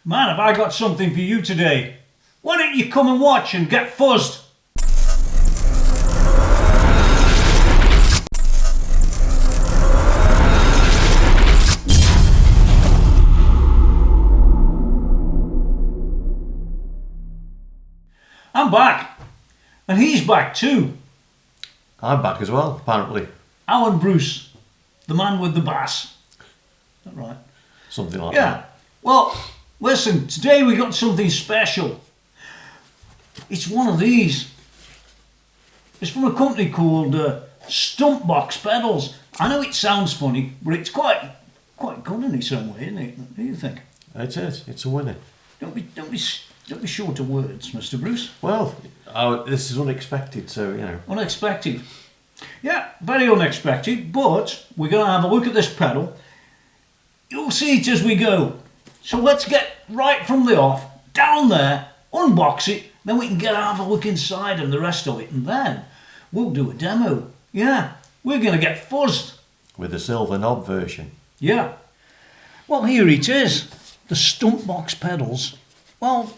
Man, have I got something for you today. Why don't you come and watch and get fuzzed? I'm back. And he's back too. I'm back as well, apparently. Alan Bruce, the man with the bass. Is that right? Something like Yeah. that. Well, listen, today we got something special. It's one of these. It's from a company called StumpBox Pedals. I know it sounds funny, but it's quite good in its own way, isn't it? What do you think? It is. It's a winner. Don't be short of words, Mr. Bruce. Well, this is unexpected, so, you know. Unexpected. Yeah, very unexpected, but we're going to have a look at this pedal. You'll see it as we go. So let's get right from the off, down there, unbox it, then we can get have a look inside and the rest of it, and then we'll do a demo. Yeah, we're going to get fuzzed. With the silver knob version. Yeah. Well, here it is. The StumpBox Pedals. Well,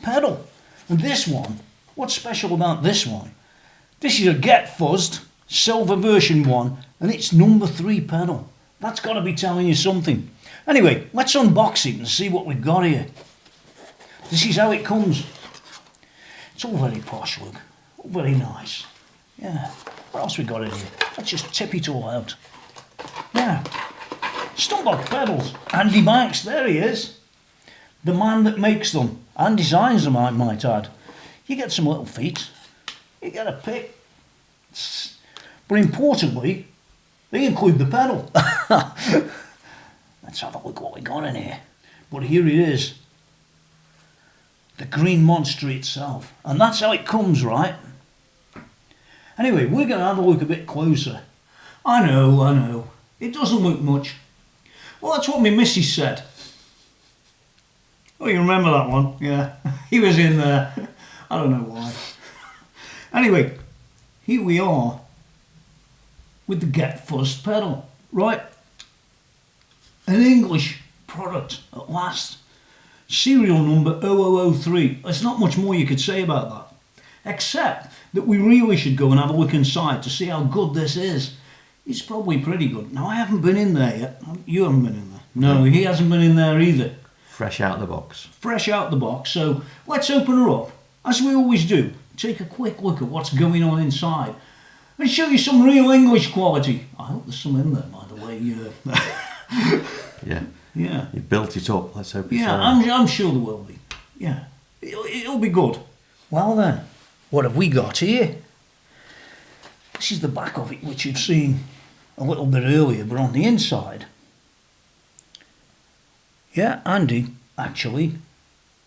pedal. And this one, what's special about this one? This is a Get Fuzzed silver version 1, and it's number 3 pedal. That's got to be telling you something. Anyway, let's unbox it and see what we've got here. This is how it comes. It's all very posh, look. All very nice. Yeah. What else we got in here? Let's just tip it all out. Yeah. StumpBox Pedals. Andy Banks, there he is. The man that makes them and designs them, I might add. You get some little feet. You get a pick. But importantly, they include the pedal. Let's have a look what we got in here. But here it is. The green monster itself. And that's how it comes, right? Anyway, we're going to have a look a bit closer. I know. It doesn't look much. Well, that's what my missus said. Oh, you remember that one? Yeah. He was in there. I don't know why. Anyway, here we are with the Get Fuzzed pedal. Right. An English product at last. Serial number 0003. There's not much more you could say about that. Except that we really should go and have a look inside to see how good this is. It's probably pretty good. Now, I haven't been in there yet. You haven't been in there. No, he hasn't been in there either. Fresh out the box. Fresh out the box. So let's open her up. As we always do, take a quick look at what's going on inside and show you some real English quality. I hope there's some in there, by the way. Yeah. Yeah. You built it up. Let's hope it's Yeah, I'm sure there will be. Yeah. It'll be good. Well then, what have we got here? This is the back of it, which you've seen a little bit earlier, but on the inside. Yeah, Andy actually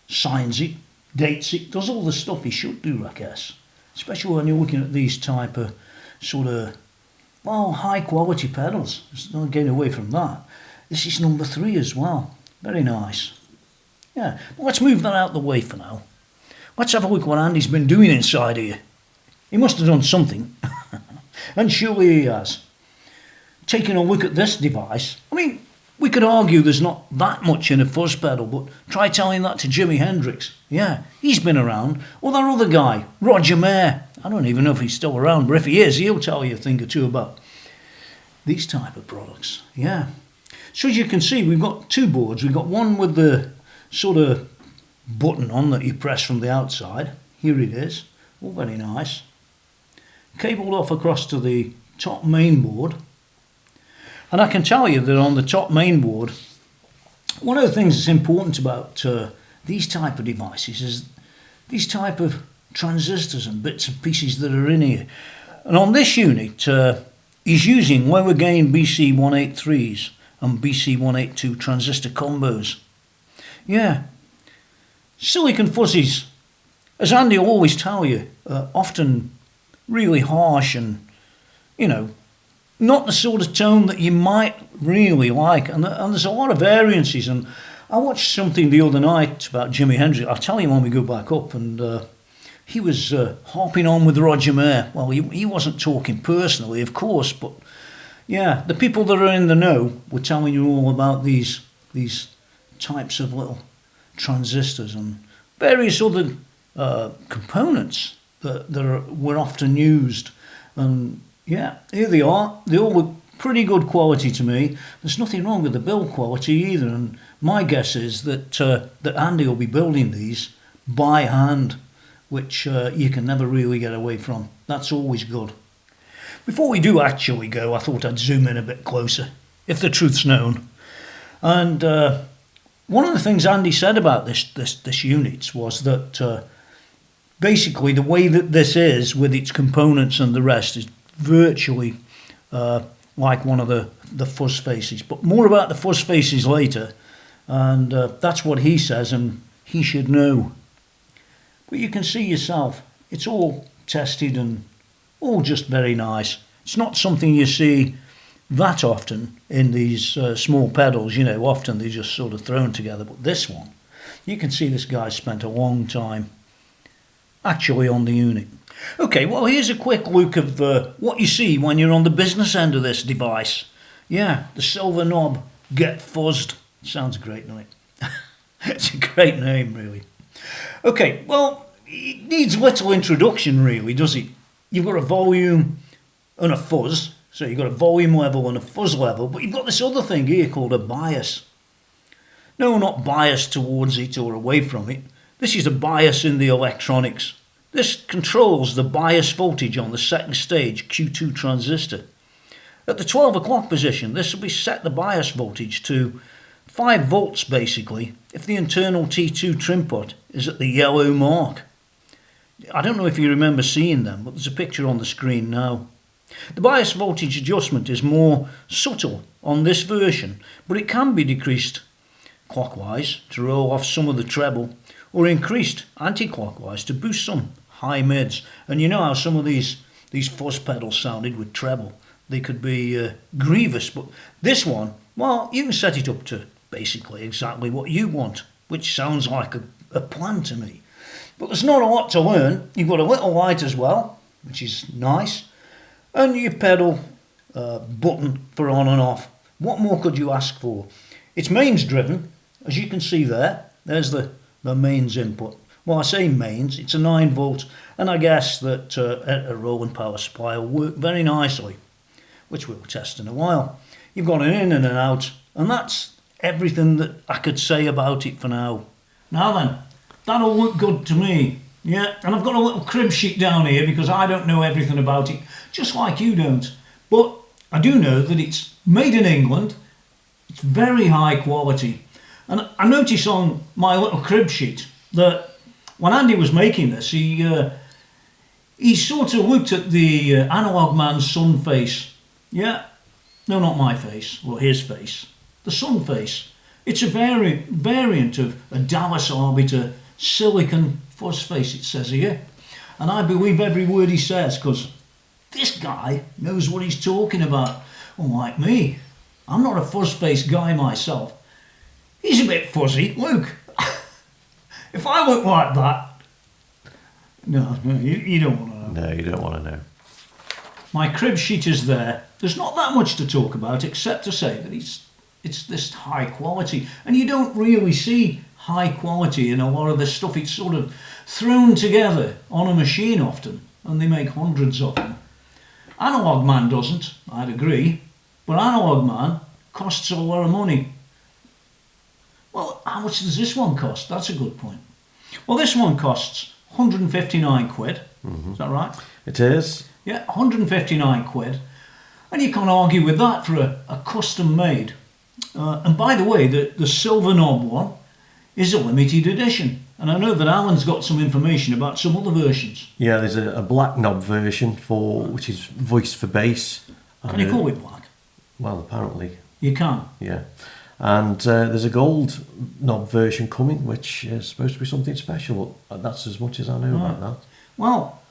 signs it, dates it, does all the stuff he should do, I guess. Especially when you're looking at these type of sort of, well, high quality pedals. There's no getting away from that. This is number 3 as well. Very nice. Yeah, well, let's move that out of the way for now. Let's have a look what Andy's been doing inside here. He must have done something. And surely he has. Taking a look at this device, I mean, we could argue there's not that much in a fuzz pedal, but try telling that to Jimi Hendrix. Yeah, he's been around. Or that other guy, Roger Mayer. I don't even know if he's still around, but if he is, he'll tell you a thing or two about these type of products. Yeah. So as you can see, we've got 2 boards. We've got one with the sort of button on that you press from the outside. Here it is. All very nice. Cabled off across to the top main board. And I can tell you that on the top main board, one of the things that's important about these type of devices is these type of transistors and bits and pieces that are in here. And on this unit, he's using lower gain BC183s and BC182 transistor combos. Yeah, silicon fuzzies, as Andy will always tell you, often really harsh and, you know, not the sort of tone that you might really like. And there's a lot of variances. And I watched something the other night about Jimi Hendrix. I'll tell you when we go back up. And he was harping on with Roger Mayer. Well, he wasn't talking personally, of course, but yeah, the people that are in the know were telling you all about these types of little transistors and various other components that were often used. And yeah, here they are. They all look pretty good quality to me. There's nothing wrong with the build quality either, and my guess is that that Andy will be building these by hand, which you can never really get away from. That's always good. Before we do actually go, I thought I'd zoom in a bit closer, if the truth's known. And one of the things Andy said about this unit was that basically the way that this is with its components and the rest is virtually like one of the fuzz faces. But more about the fuzz faces later, and that's what he says, and he should know. But you can see yourself, it's all tested and all just very nice. It's not something you see that often in these small pedals, you know, often they're just sort of thrown together. But this one, you can see this guy spent a long time actually on the unit. Okay, well, here's a quick look of what you see when you're on the business end of this device. Yeah, the silver knob, Get Fuzzed. Sounds great, doesn't it? It's a great name, really. Okay, well, it needs little introduction, really, does it? You've got a volume and a fuzz, so you've got a volume level and a fuzz level, but you've got this other thing here called a bias. No, not bias towards it or away from it. This is a bias in the electronics. This controls the bias voltage on the second stage Q2 transistor. At the 12 o'clock position, this will be set the bias voltage to 5 volts basically if the internal T2 trim pot is at the yellow mark. I don't know if you remember seeing them, but there's a picture on the screen now. The bias voltage adjustment is more subtle on this version, but it can be decreased clockwise to roll off some of the treble, or increased anti-clockwise to boost some high mids. And you know how some of these fuzz pedals sounded with treble. They could be grievous, but this one, well, you can set it up to basically exactly what you want, which sounds like a plan to me. But there's not a lot to learn. You've got a little light as well, which is nice, and your pedal button for on and off. What more could you ask for? It's mains driven, as you can see there. There's the mains input. Well, I say mains, it's a 9 volt, and I guess that a rolling power supply will work very nicely, which we'll test in a while. You've got an in and an out, and that's everything that I could say about it for now. Now then, that'll look good to me. Yeah, and I've got a little crib sheet down here because I don't know everything about it, just like you don't. But I do know that it's made in England, it's very high quality. And I notice on my little crib sheet that when Andy was making this, he sort of looked at the Analog Man's sun face. Yeah, no, not my face, well, his face. The sun face. It's a variant of a Dallas Arbiter silicon fuzz face, it says here. And I believe every word he says, because this guy knows what he's talking about. Unlike me, I'm not a fuzz face guy myself. He's a bit fuzzy. Look, if I look like that, no, you don't want to know. No, you don't want to know. My crib sheet is there. There's not that much to talk about except to say that it's this high quality, and you don't really see high quality in a lot of this stuff. It's sort of thrown together on a machine often, and they make hundreds of them. Analog Man doesn't, I'd agree, but Analog Man costs a lot of money. Well, how much does this one cost? That's a good point. Well, this one costs 159 quid. Mm-hmm. Is that right? It is. Yeah, 159 quid. And you can't argue with that for a custom made. And by the way, the silver knob one is a limited edition. And I know that Alan's got some information about some other versions. Yeah, there's a black knob version which is voiced for bass. Can you call it black? Well, apparently. You can? Yeah. And there's a gold knob version coming, which is supposed to be something special. That's as much as I know about that. Well,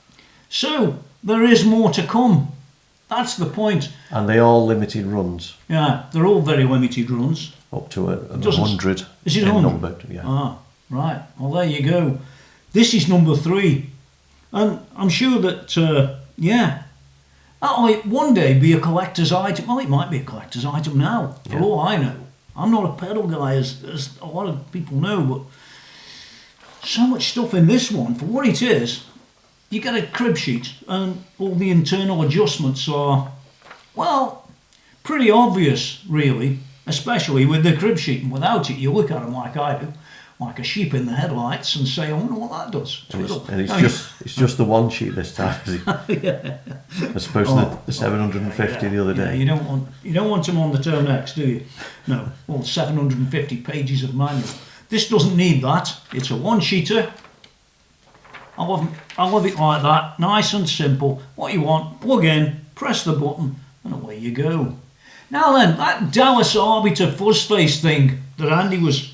so there is more to come. That's the point. And they are limited runs. Yeah, they're all very limited runs. Up to 100. Is it 100? Numbered, yeah. Ah, right. Well, there you go. This is number 3. And I'm sure that, yeah, that might one day be a collector's item. Well, it might be a collector's item now, for all I know. I'm not a pedal guy, as a lot of people know, but so much stuff in this one. For what it is, you get a crib sheet and all the internal adjustments are, well, pretty obvious really, especially with the crib sheet. And without it, you look at them like I do, like a sheep in the headlights, and say, I wonder what that does. And it's just the one sheet this time, is it? Yeah. As opposed to the 750 the other day. You don't want them on the toe next, do you? No. Well, 750 pages of manual. This doesn't need that. It's a one-sheeter. I love it like that. Nice and simple. What you want, plug in, press the button, and away you go. Now then, that Dallas Arbiter fuzz face thing that Andy was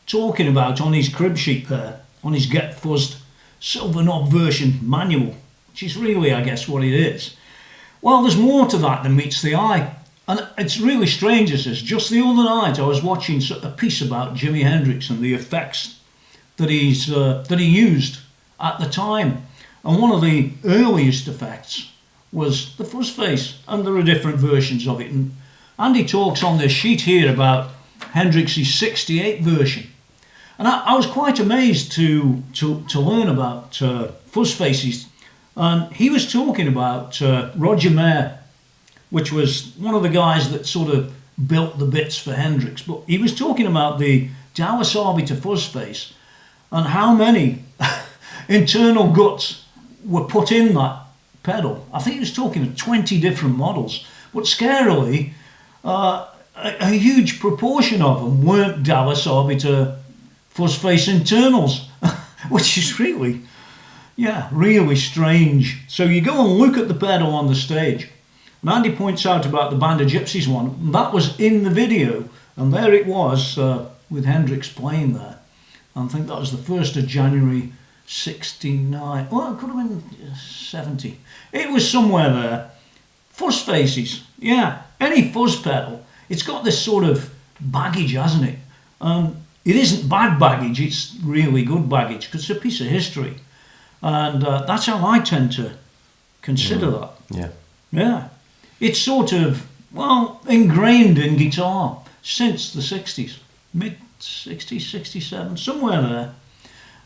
talking about on his crib sheet there, on his Get Fuzzed silver knob version manual, which is really, I guess, what it is. Well, there's more to that than meets the eye. And it's really strange, this is. Just the other night, I was watching a piece about Jimi Hendrix and the effects that he used at the time. And one of the earliest effects was the fuzz face, and there are different versions of it. And Andy talks on this sheet here about Hendrix's 68 version. And I was quite amazed to learn about fuzz faces. And he was talking about Roger Mayer, which was one of the guys that sort of built the bits for Hendrix. But he was talking about the Dallas Arbiter fuzz face and how many internal guts were put in that pedal. I think he was talking of 20 different models. But scarily, a huge proportion of them weren't Dallas Arbiter fuzz face internals, which is really, really strange. So you go and look at the pedal on the stage. And Andy points out about the Band of Gypsies one, and that was in the video, and there it was with Hendrix playing there. And I think that was the 1st of January 69. Well, it could have been 70. It was somewhere there. Fuzz faces, any fuzz pedal, it's got this sort of baggage, hasn't it? It isn't bad baggage, it's really good baggage, because it's a piece of history. And that's how I tend to consider that. Yeah. It's sort of, ingrained in guitar since the 60s, mid-60s, 67, somewhere there.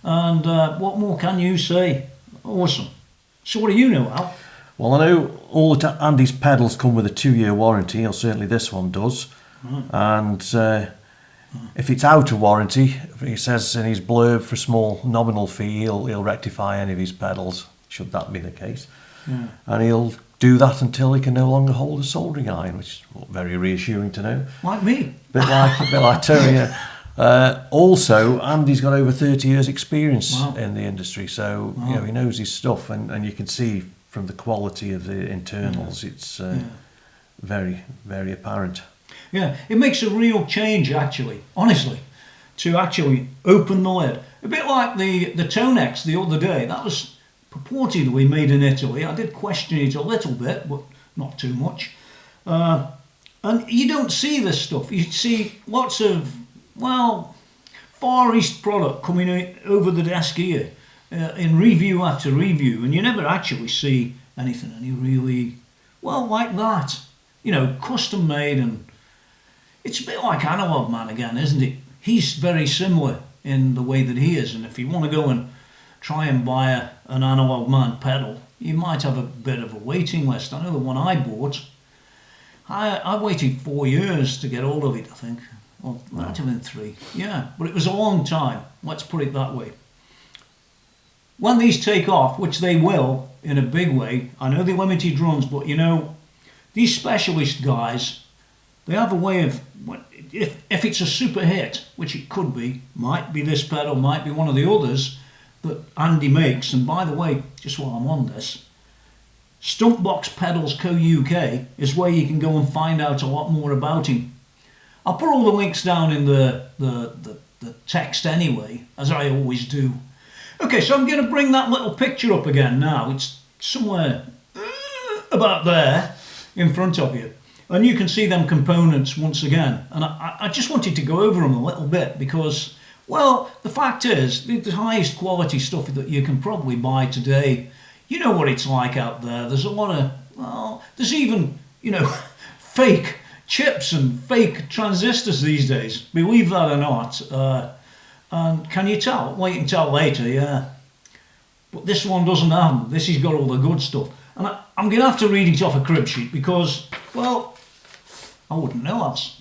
And what more can you say? Awesome. So what do you know, Al? Well, I know all Andy's pedals come with a 2-year warranty, or certainly this one does. And if it's out of warranty, he says in his blurb, for a small nominal fee, he'll rectify any of his pedals, should that be the case. And he'll do that until he can no longer hold a soldering iron, which is very reassuring to know. Like me. Bit like Terry. Also, Andy's got over 30 years experience in the industry, so he knows his stuff, and you can see from the quality of the internals, it's very, very apparent. Yeah, it makes a real change, actually, honestly, to actually open the lid. A bit like the Tonex the other day. That was purportedly made in Italy. I did question it a little bit, but not too much. And you don't see this stuff. You see lots of, Far East product coming over the desk here in review after review, and you never actually see anything any really, like that. Custom made, and it's a bit like Analog Man again, isn't it? He's very similar in the way that he is, and if you want to go and try and buy an Analog Man pedal, you might have a bit of a waiting list. I know the one I bought, I waited 4 years to get hold of it, I think. Well, it might have been 3. Yeah, but it was a long time, let's put it that way. When these take off, which they will in a big way, I know they're limited runs, but these specialist guys, they have a way of, if it's a super hit, which it could be, might be this pedal, might be one of the others that Andy makes. And by the way, just while I'm on this, StumpBox Pedals Co. UK is where you can go and find out a lot more about him. I'll put all the links down in the text anyway, as I always do. Okay, so I'm going to bring that little picture up again now. It's somewhere about there in front of you. And you can see them components once again. And I just wanted to go over them a little bit because, the fact is, the highest quality stuff that you can probably buy today, you know what it's like out there. There's a lot of, there's even, fake chips and fake transistors these days, believe that or not. And can you tell? Well, you can tell later, yeah. But this one doesn't have them. This has got all the good stuff. And I'm going to have to read it off a crib sheet because, well, I wouldn't know else.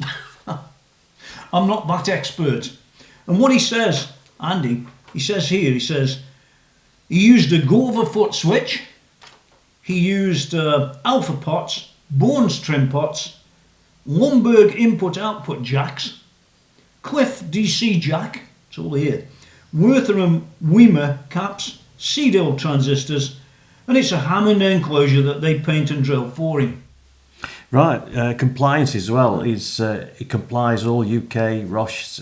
I'm not that expert. And what he says, Andy, he says here, he used a Gover foot switch, he used alpha pots, Bourne's trim pots, Lumberg input-output jacks, Cliff DC jack, it's all here, Wortham Weimer caps, Seedale transistors, and it's a Hammond enclosure that they paint and drill for him. Right, compliance as well. It complies all UK Roche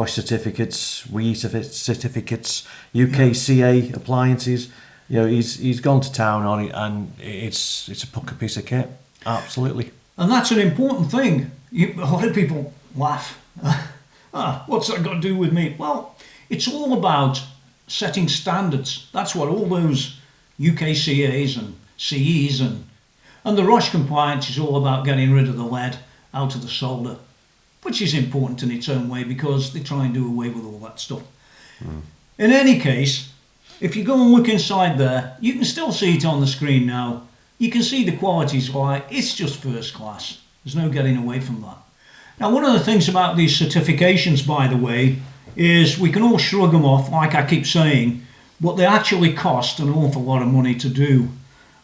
certificates, WE certificates, UKCA appliances. You know, he's gone to town on it, and it's a pucker piece of kit. Absolutely. And that's an important thing. A lot of people laugh. What's that got to do with me? Well, it's all about setting standards. That's what all those UKCAs and CEs and the Roche compliance is all about, getting rid of the lead out of the solder, which is important in its own way because they try and do away with all that stuff. In any case, if you go and look inside there, you can still see it on the screen now. You can see the quality's like, it's just first class. There's no getting away from that. Now, one of the things about these certifications, by the way, is we can all shrug them off, like I keep saying, but they actually cost an awful lot of money to do.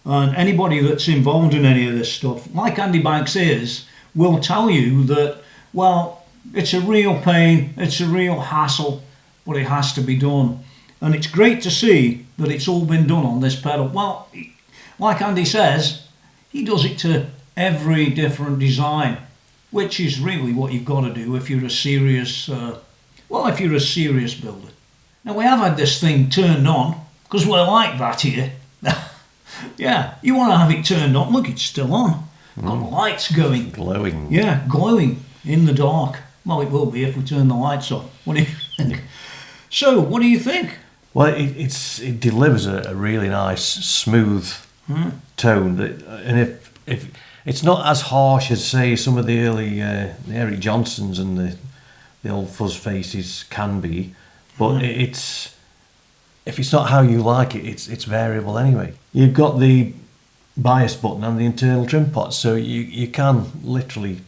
And anybody that's involved in any of this stuff, like Andy Banks is, will tell you that, well, it's a real pain, it's a real hassle, but it has to be done. And it's great to see that it's all been done on this pedal. Well, like Andy says, he does it to every different design, which is really what you've got to do if you're a serious, if you're a serious builder. Now, we have had this thing turned on, because we're like that here. Yeah, you want to have it turned on. Look, it's still on. Got the lights going. Glowing. Yeah, glowing in the dark. Well, it will be if we turn the lights off. What do you think? So, what do you think? Well, it delivers a really nice, smooth tone. And if it's not as harsh as, say, some of the early the Eric Johnsons and the old fuzz faces can be, but if it's not how you like it, it's variable anyway. You've got the bias button and the internal trim pot, so you can literally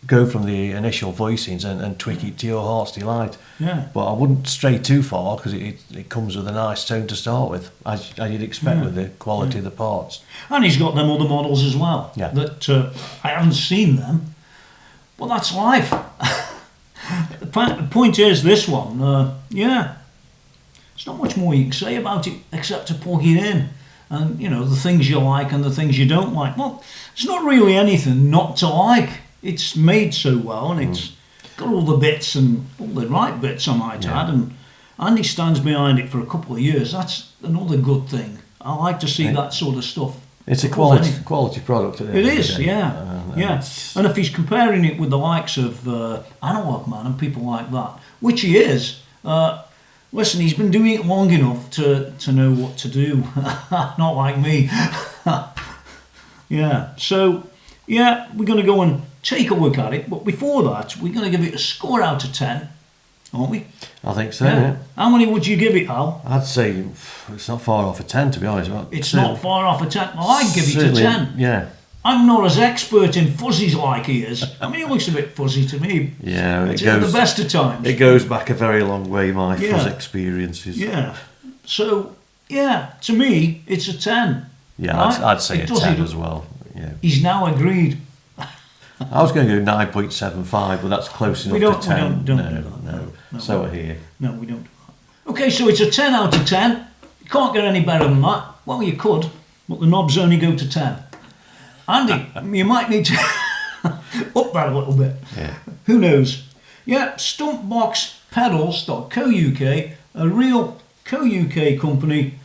go from the initial voicings and tweak it to your heart's delight. Yeah. But I wouldn't stray too far because it comes with a nice tone to start with, as you'd expect with the quality of the parts. And he's got them other models as well. Yeah. That I haven't seen them, but that's life. The point is this one, there's not much more you can say about it except to plug it in. And, you know, the things you like and the things you don't like. Well, it's not really anything not to like. It's made so well and it's got all the bits and all the right bits, I might add. And Andy stands behind it for a couple of years. That's another good thing. I like to see that sort of stuff. It's a quality product. It is, yeah. And if he's comparing it with the likes of Analog Man and people like that, which he is, listen, he's been doing it long enough to know what to do. Not like me. So, we're going to go and take a look at it. But before that, we're going to give it a score out of 10, aren't we? I think so, yeah. How many would you give it, Al? I'd say it's not far off a 10, to be honest. It's not far off a 10. Well, I'd give it a 10. Yeah. I'm not as expert in fuzzies like he is. I mean, he looks a bit fuzzy to me. Yeah, it's at the best of times. It goes back a very long way, my fuzz experiences. Yeah. So, to me, it's a 10. Yeah, right? I'd say a 10 as well. Yeah. He's now agreed. I was going to go 9.75, but that's close enough to 10. We don't do that. No. So we're here. No, we don't do that. Okay, so it's a 10 out of 10. You can't get any better than that. Well, you could, but the knobs only go to 10. Andy, you might need to up that a little bit. Yeah. Who knows? Yeah, StumpBox Pedals.co.uk, a real co-UK company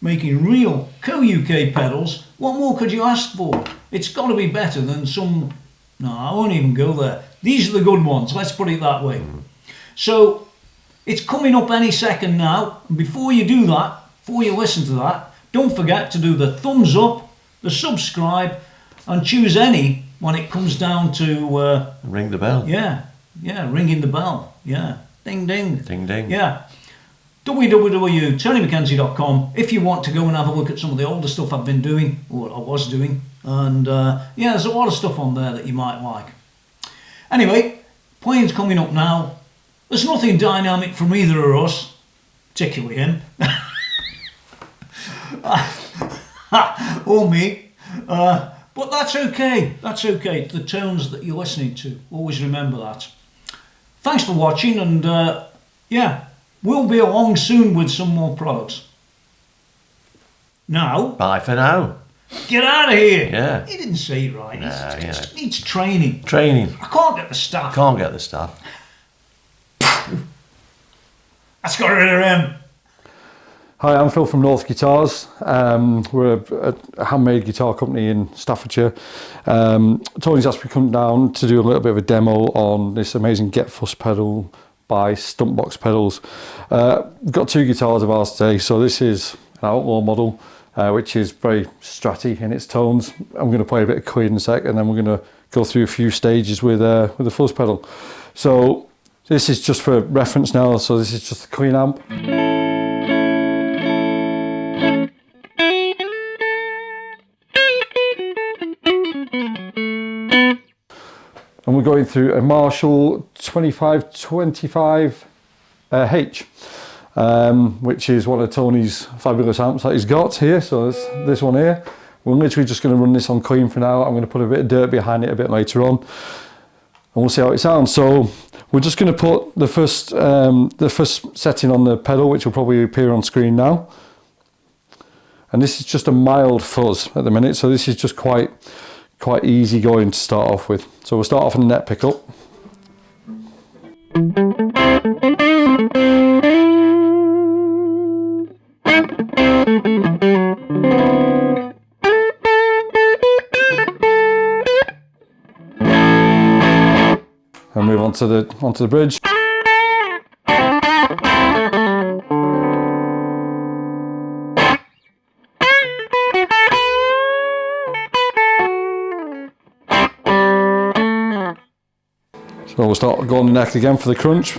making real co-UK pedals. What more could you ask for? It's got to be better than some... No, I won't even go there. These are the good ones, let's put it that way. So, it's coming up any second now. And before you do that, before you listen to that, don't forget to do the thumbs up, the subscribe, and choose any when it comes down to... ring the bell. Yeah, ringing the bell, Ding ding. Ding ding. Yeah. www.TonyMcKenzie.com if you want to go and have a look at some of the older stuff I've been doing, or I was doing. And yeah, there's a lot of stuff on there that you might like. Anyway, playing's coming up now. There's nothing dynamic from either of us, particularly him. Or me. But that's okay. That's okay. The tones that you're listening to. Always remember that. Thanks for watching, and yeah, we'll be along soon with some more products. Now, Bye for now. get out of here. Yeah. He didn't say it right. Nah, It needs training. Training. I can't get the staff. Can't get the stuff. That's got rid of him. Hi, I'm Phil from North Guitars. We're a handmade guitar company in Staffordshire. Tony's asked me to come down to do a little bit of a demo on this amazing Get Fuzzed pedal by StumpBox Pedals. We've got two guitars of ours today. So this is an Outlaw model, which is very stratty in its tones. I'm going to play a bit of Queen in a sec, and then we're going to go through a few stages with the fuzz pedal. So this is just for reference now. So this is just the Queen amp. And we're going through a Marshall 2525 H, which is one of Tony's fabulous amps that he's got here. So this one here. We're literally just going to run this on clean for now. I'm going to put a bit of dirt behind it a bit later on, and we'll see how it sounds. So we're just going to put the first setting on the pedal, which will probably appear on screen now. And this is just a mild fuzz at the minute. So this is just quite easy going to start off with. So we'll start off on the net pickup. And move on to the bridge. So we'll start going the neck again for the crunch.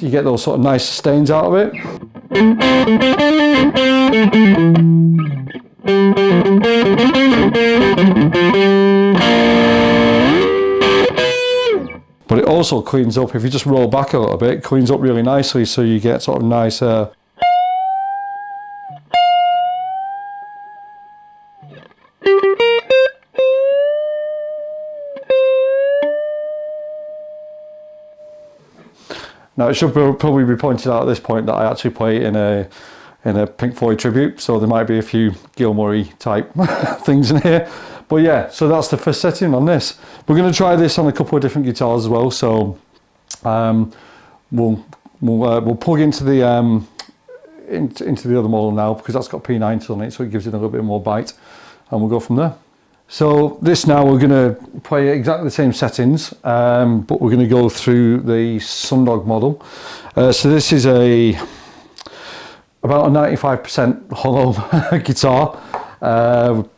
You get those sort of nice stains out of it. But it also cleans up, if you just roll back a little bit, it cleans up really nicely, so you get sort of nice Now it should probably be pointed out at this point that I actually play in a Pink Floyd tribute, so there might be a few Gilmore-y type things in here. But yeah, so that's the first setting on this. We're going to try this on a couple of different guitars as well. So we'll plug into the other model now, because that's got P90 on it, so it gives it a little bit more bite, and we'll go from there. So this now we're going to play exactly the same settings, but we're going to go through the Sundog model. So this is about a 95% hollow guitar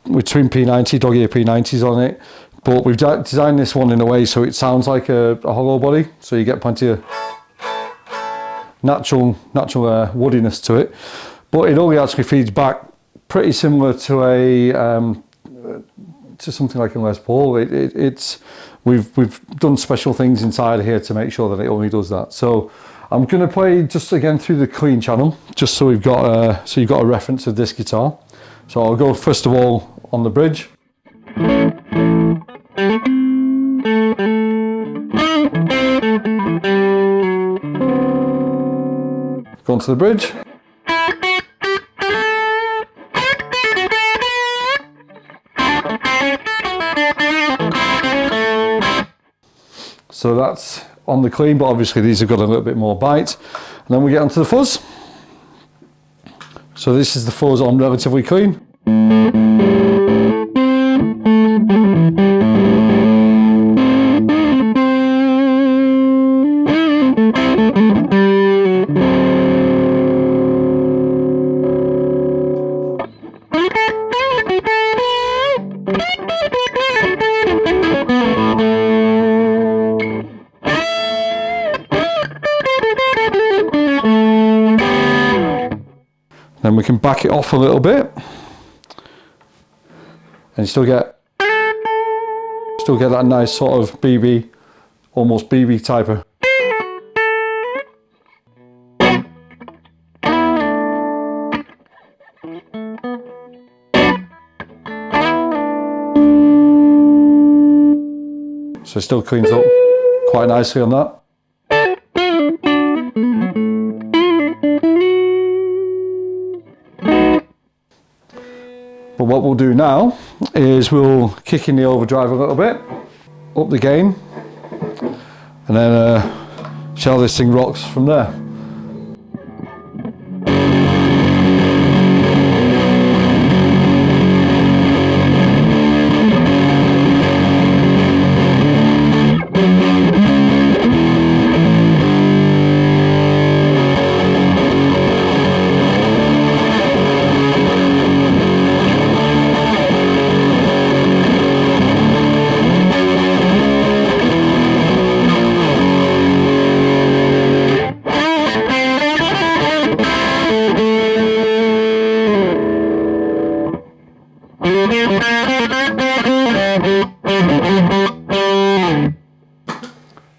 with twin P90, dog ear P90s on it. But we've designed this one in a way so it sounds like a hollow body, so you get plenty of natural woodiness to it. But it only actually feeds back pretty similar to to something like a Les Paul. We've done special things inside here to make sure that it only does that. So I'm going to play just again through the clean channel, just so you've got a reference of this guitar. So I'll go first of all on the bridge. Go onto the bridge. So that's on the clean, but obviously these have got a little bit more bite. And then we get onto the fuzz. So this is the fuzz on relatively clean. can back it off a little bit, and you still get that nice sort of BB, almost BB type of. So it still cleans up quite nicely on that. But what we'll do now is we'll kick in the overdrive a little bit, up the gain, and then see how this thing rocks from there.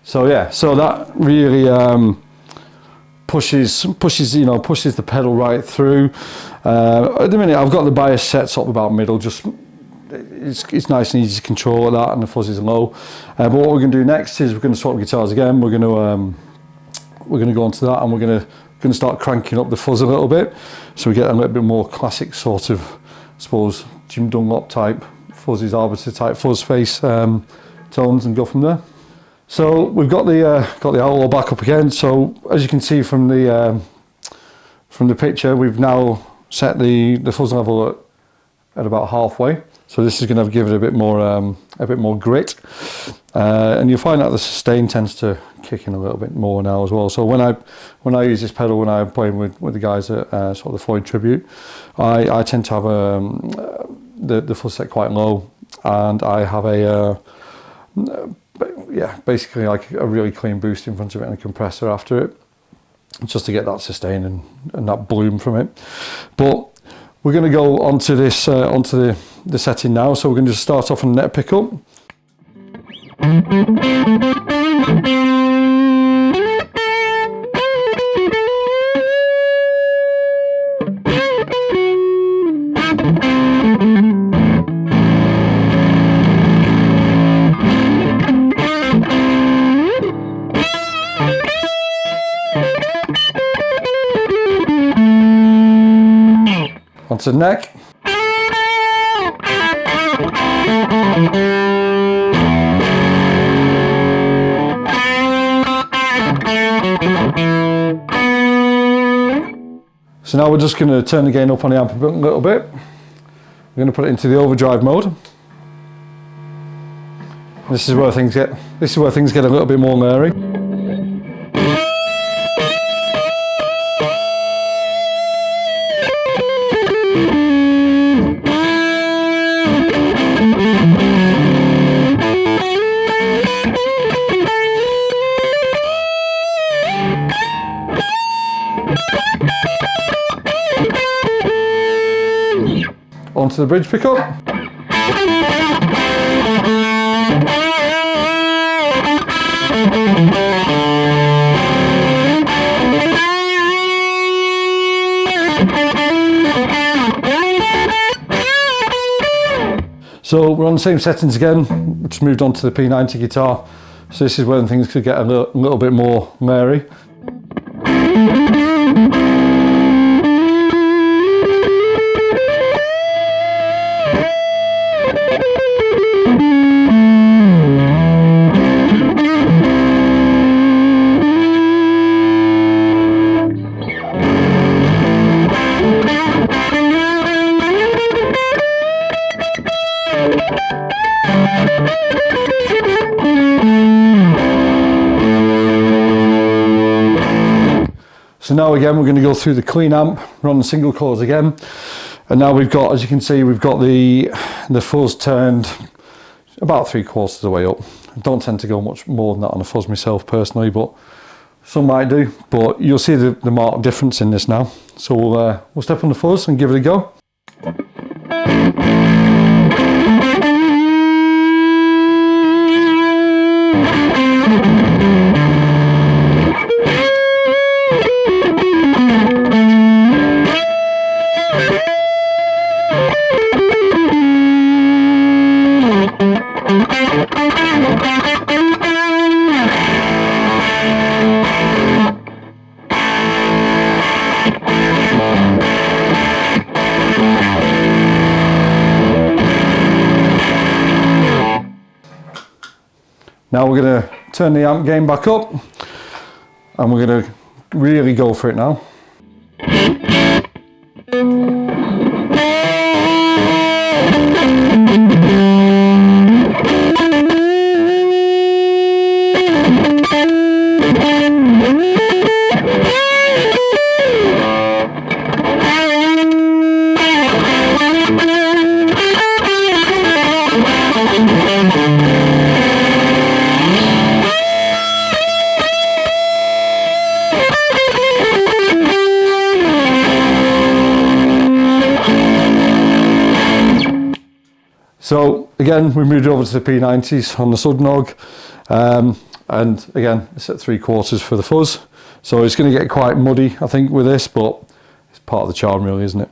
So yeah, so that really pushes the pedal right through. At the minute, I've got the bias set up about middle. Just it's nice and easy to control that, and the fuzz is low. But what we're going to do next is we're going to swap guitars again. We're going to go onto that, and we're going to start cranking up the fuzz a little bit, so we get a little bit more classic sort of, I suppose, Jim Dunlop type fuzzies, arbiter type fuzz face tones, and go from there. So we've got the outlaw back up again. So as you can see from the picture, we've now set the fuzz level at about halfway. So this is going to give it a bit more grit, and you'll find that the sustain tends to kick in a little bit more now as well. So when I use this pedal, when I'm playing with the guys at sort of the Floyd Tribute, I tend to have the fuzz set quite low, and I have basically like a really clean boost in front of it and a compressor after it, just to get that sustain and that bloom from it. But we're going to go onto this onto the setting now. So we're going to just start off on the net pickup. Onto the neck. So now we're just going to turn the gain up on the amp a little bit. We're going to put it into the overdrive mode. This is where things get a little bit more merry. Onto the bridge pickup. So we're on the same settings again. We just moved on to the P90 guitar. So this is when things could get a little bit more merry. So now again we're going to go through the clean amp, run the single coils again, and now we've got, as you can see, we've got the fuzz turned about 3/4 of the way up. I don't tend to go much more than that on a fuzz myself personally, but Some might do, but you'll see the marked difference in this now. So we'll step on the fuzz and give it a go. Now we're going to turn the amp gain back up and we're going to really go for it now. So again, we moved over to the P90s on the Sudnog, and again, it's at 3/4 for the fuzz. So it's going to get quite muddy, I think, with this, but it's part of the charm really, isn't it?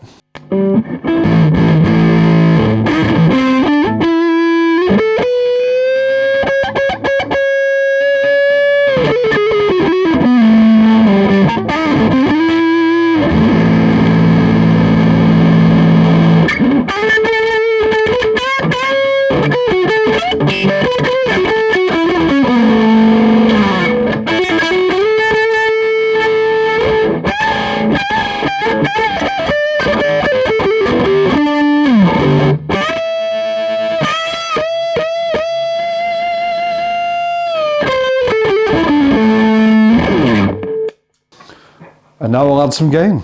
And now we'll add some gain.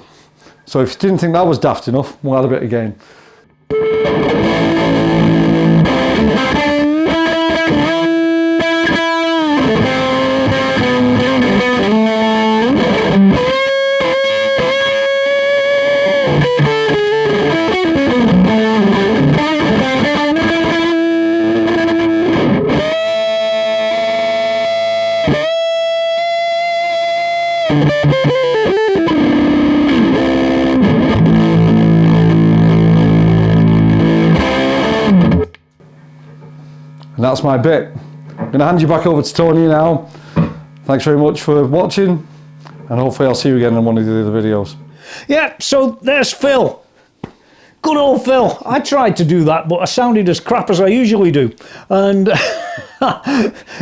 So if you didn't think that was daft enough, we'll add a bit of gain. And that's my bit. I'm going to hand you back over to Tony now. Thanks very much for watching, and hopefully I'll see you again in one of the other videos. Yeah, so there's Phil. Good old Phil. I tried to do that, but I sounded as crap as I usually do. And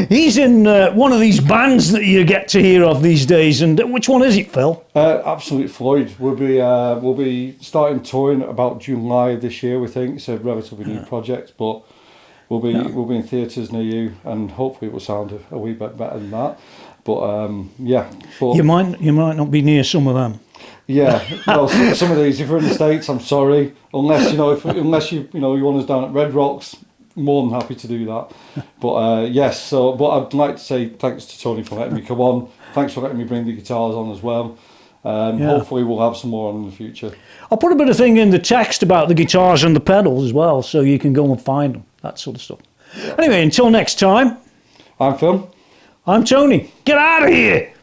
he's in one of these bands that you get to hear of these days. And which one is it, Phil? Absolute Floyd. We'll be starting touring about July this year. We think it's a relatively new project, but we'll be in theatres near you, and hopefully it will sound a wee bit better than that. But yeah, but you might not be near some of them. Yeah, well, some of these, if you're in the States, I'm sorry, unless you want us down at Red Rocks, more than happy to do that. But yes, so but I'd like to say thanks to Tony for letting me come on. Thanks for letting me bring the guitars on as well. Hopefully we'll have some more on in the future. I'll put a bit of thing in the text about the guitars and the pedals as well, so you can go and find them, that sort of stuff. Anyway, until next time. I'm Phil. I'm Tony. Get out of here!